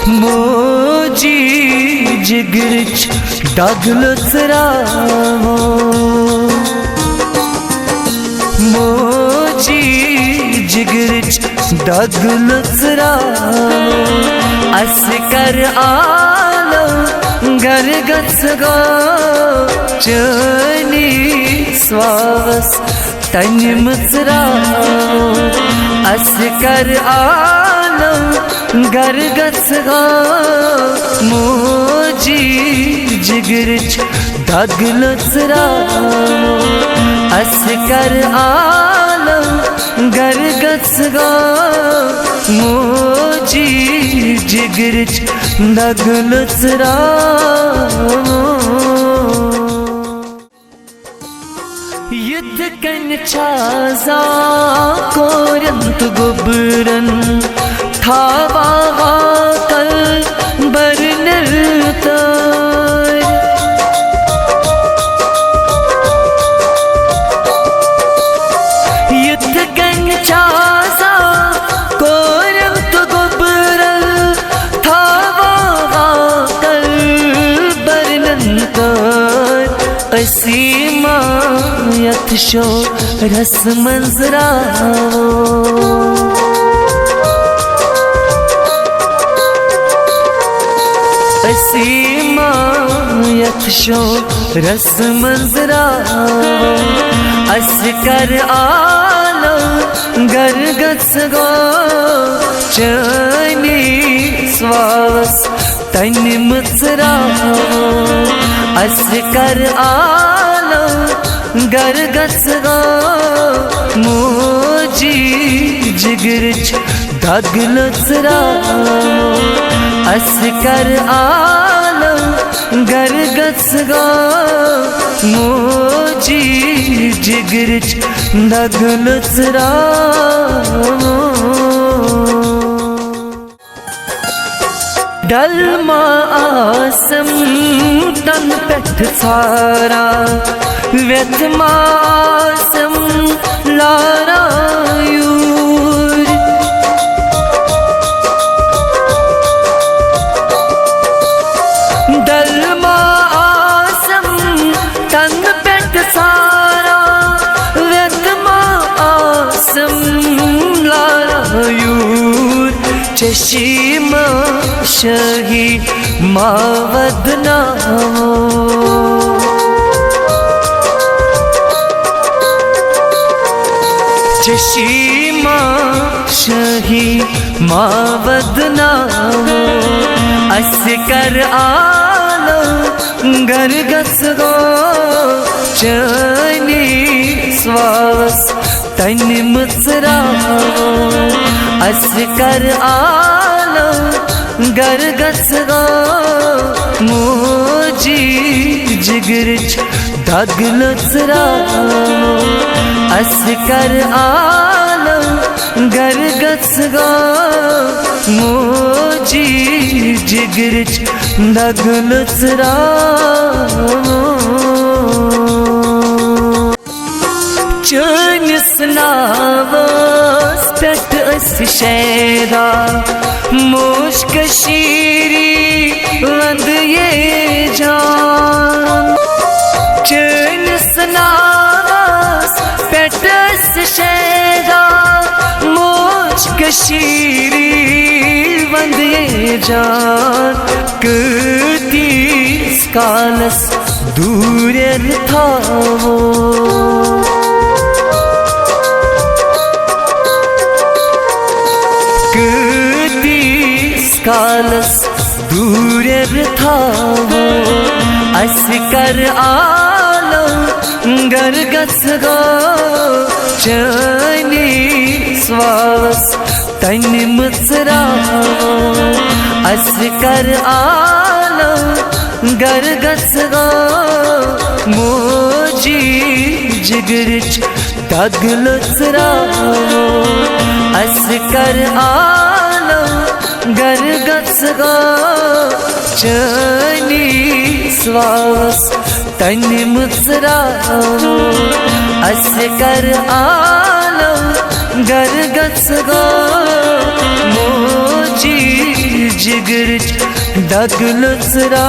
मोजी जिगरच दगलुसरावो मोजी जिगरच दगलुसरावो Oscar आलो घर गो चनी स्वावस तन मुसरावो Oscar आलो घर गो मोजी जिगरच दगलुसरावो अस्कर आलो घर गो मोजी जिगरच दगलुसरावो युद्ध कन छाजा कोरंत गुबरन थावा कल बरनर युद्ध कन छाजा कोरंत गुबरन थावा कल बरनर असीमा यथशो रस मंजरावो असीमा यथशो रस मंजरावो अस्कर आलो घर गो चनी स्वावस तन मुसरावो अस्कर आलो घर गो मोजी जिगरच दगलुसरावो अस्कर आलो घर गो मोजी जिगरच दगलुसरावो डलमा आसम तन पेठ सारा व्यथमा आसम लारायूर डलमा आसम तन पेठ सारा व्यथमा आसम लारायूर चशीमा शही मावदनावो चशीमा शही मावदनावो अस्कर आलो घर गो चनी स्वावस तन मुसरावो अस्कर आलो घर गो मोजी जिगरच दगलुसरावो अस्कर आलो घर गो मोजी जिगरच दगलुसरावो चनिस नावस पेठ अस शेरा मुश्क शीरी वंद ये जान चनिस नावस पेठ अस शेरा मुश्क शीरी वंद ये जान कृति कालस दूर थावो कालस दूर थावो अस्कर आलो घर गो चनी स्वावस तन मुसरावो अस्कर आलो घर गो मोजी जिगरच दगलुसरावो अस्कर आलो घर गो चनी स्वावस तन मुसरावो अस्कर आलो घर गो मोजी जिगर च दगलुसरा